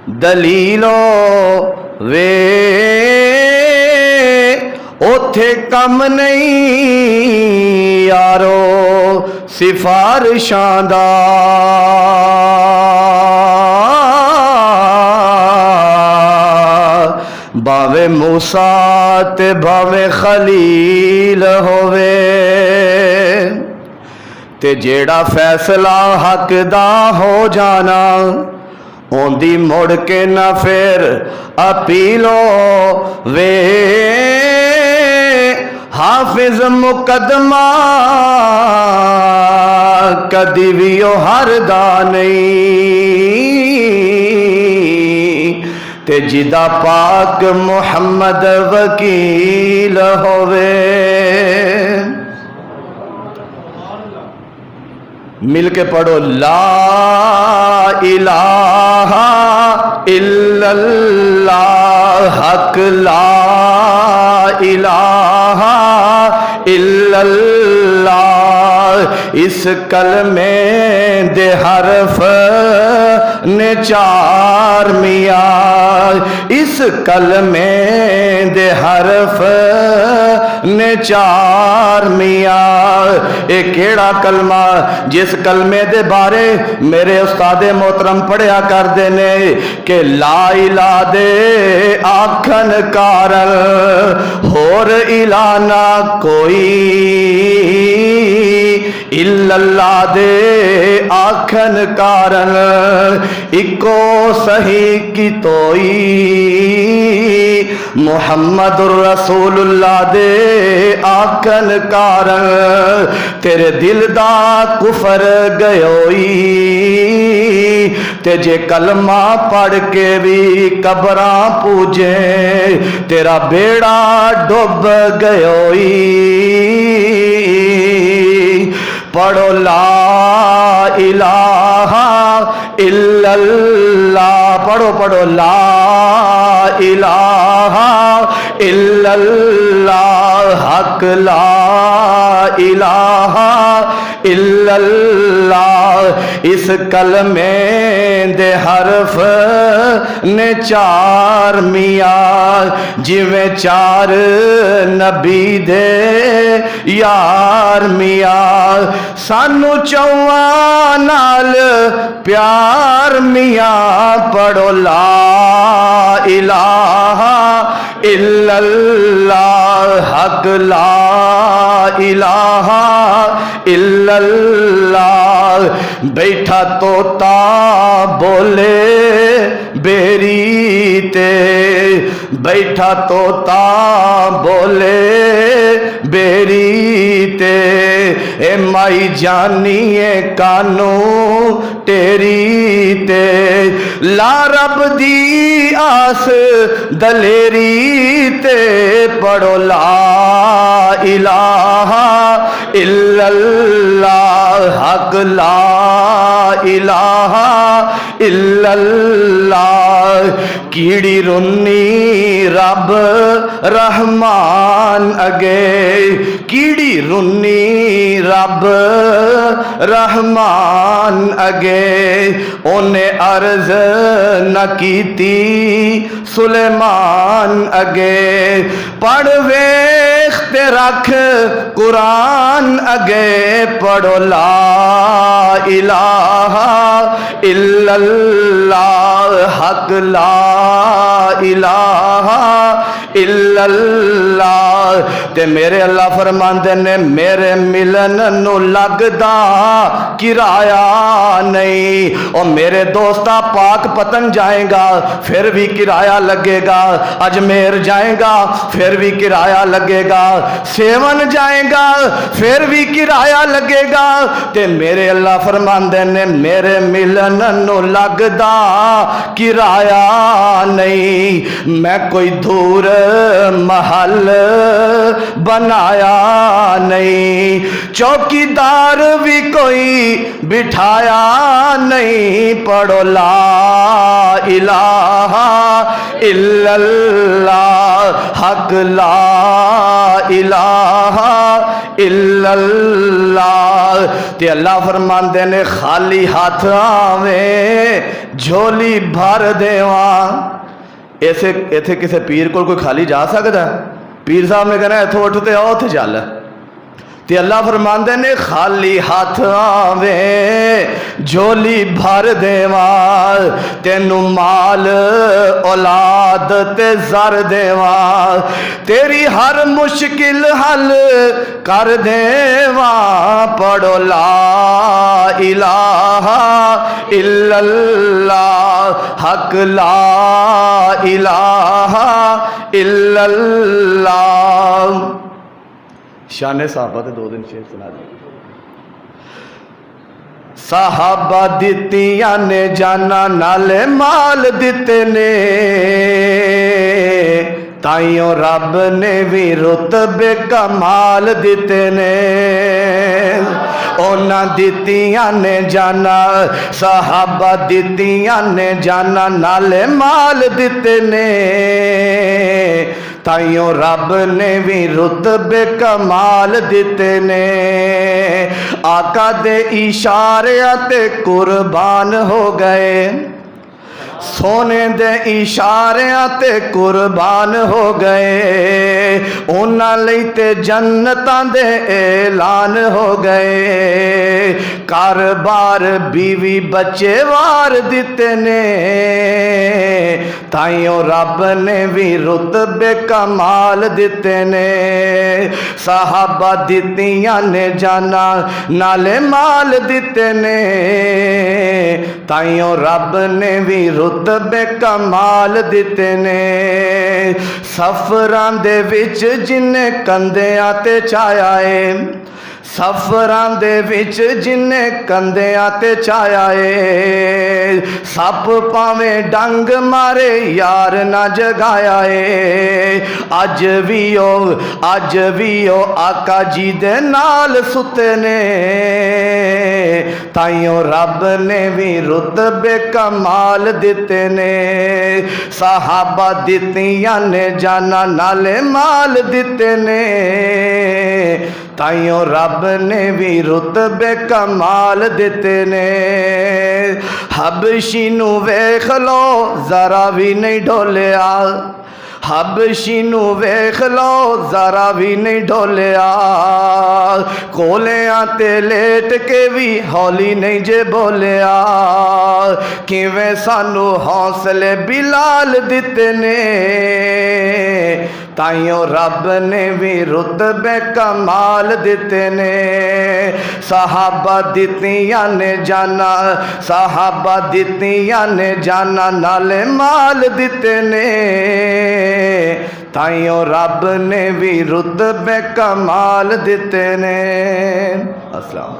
दलीलो वे ओथे कम नहीं यारो सिफारिशां दा। भावे मूसा ते भावे खलील होवे ते जेड़ा फैसला हक दा हो जाना ओंदी मुड़ के ना फिर अपीलो वे। हाफिज मुकदमा कदी भी ओ हरदा नहीं ते जिदा पाक मुहम्मद वकील होवे। मिल के पढ़ो ला इलाहा इल्लल्लाह हक ला इलाहा इल्लल्लाह। इस कलमे दे हरफ ने चार मिया, इस कलमे दे हरफ ने चार मिया। ये केड़ा कलमा जिस कलमे दे बारे मेरे उस्तादे मोहतरम पढ़िया करते ने कि ला इला दे आखन कारण होर इलाना कोई, इल्लल्लाह दे आखन कारण इको सही की तोई। मुहम्मदुर रसूलुल्लाह दे आखन कारण तेरे दिल दा कुफर गयोई। ते जे कलमा पढ़ के भी कबरां पूजे तेरा बेड़ा डुब गयोई। पढ़ो ला इलाहा इल्लल्लाह, पढ़ो पढ़ो ला इलाहा इल्लल्लाह हक ला इलाहा इल्लल्लाह। इस कलमे दे हरफ ने चार मिया, जिवें चार नबी दे यार मिया। सानू चौवां नाल प्यार मिया। पढ़ो ला इलाहा इल्लल्लाह हक ला इलाहा इल्लल्लाह। बैठा तोता बोले बेरी ते, बैठा तोता बोले बेरी ते। ए माई जानिए कानू तेरी ते, ला रब दी आस दलेरी ते। पढ़ो ला इलाहा इल्लल्लाह हक ला इलाहा इल्लल्लाह। कीड़ी रुन्नी रब रहमान अगे, कीड़ी रुन्नी रब रहमान अगे। ओने अर्ज न कीती सुलेमान अगे। पढ़ वेख ते रख कुरान अगे। पढ़ो ला इलाहा इल्लल्लाह हक ला इलाहा इल्लल्लाह। ते मेरे अल्लाह फरमांदे ने मेरे मिलन नू लगदा किराया नहीं। और मेरे दोस्ता पाक पतन जाएगा फिर भी किराया लगेगा, अजमेर जाएगा फिर भी किराया लगेगा, सेवन जाएगा फिर भी किराया लगेगा। ते मेरे अल्लाह फरमांदे ने मेरे मिलन नू लगदा किराया नहीं। मैं कोई दूर महल बनाया नहीं, चौकीदार भी कोई बिठाया नहीं। पढ़ो ला इलाहा इल्लल्लाह हक ला इलाहा इल्लल्लाह। ते अल्लाह फरमांदे ने खाली हाथ आवे झोली भर देवा। ऐसे इत्थे किसी पीर को कोई खाली जा सकता? पीर साहब ने कहना इथों उठ ते आओ उथे चल। ते अल्लाह फरमांदे ने खाली हाथ आवे झोली भर देवा, तेनू माल औलाद ते जर देवा, तेरी हर मुश्किल हल कर देवा। पढ़ो ला इलाहा इल्लल्लाह, हक ला इलाहा इल्लल्लाह। शाने साहबा ते 2 दिन शेर सुना दी। साहबा दित्तियां ने जाना नाले माल दिते ने, ताइयों रब ने भी रुतबे कमाल दिते ने। ओना दित्तियां ने जाना, साहबा दित्तियां ने जाना नाले माल दिते ने, ताइयों रब ने भी रुतबे कमाल दिते ने। आका दे इशारे ते कुर्बान हो गए, सोने दे इशारियां ते कुर्बान हो गए। उन्हां लई ते जन्नतां दे ऐलान हो गए। घर बार बीवी बच्चे वार दिते ने, ताइयों रब ने भी रुतबे कमाल दिते ने। साहबा दित्तियां ने जाना नाले माल दिते ने, ताइयों रब ने भी रुतबे कमाल दिते ने। सफरां दे विच जिन्ने कंधियां ते छाया है, सफरां दे विच जिन्ने कंधियां ते छाया है। सप पावें डंग मारे यार ना जगाया है। अज भी ओ आका जी दे नाल सुते ने, ताइयों रब ने भी रुतबे कमाल दिते ने। साहबा दित्तियां ने जाना नाले माल दिते ने, ताइयों रब ने भी रुतबे कमाल दिते ने। हबशी नू वेख लो जरा भी नहीं ढोलिया, हबशी नू वेख लो जरा भी नहीं ढोलिया। कोलियां ते लेट के भी हौली नहीं जे बोलिया। किवें सानू हौसले बिलाल दिते ने, ताइयों रब ने भी रुतबे कमाल दिते ने। साहबा दित्तियां ने जाना, साहबा दित्तियां ने जाना नाले माल दिते ने, ताइयों रब ने भी रुतबे कमाल दिते ने। अस्सलाम।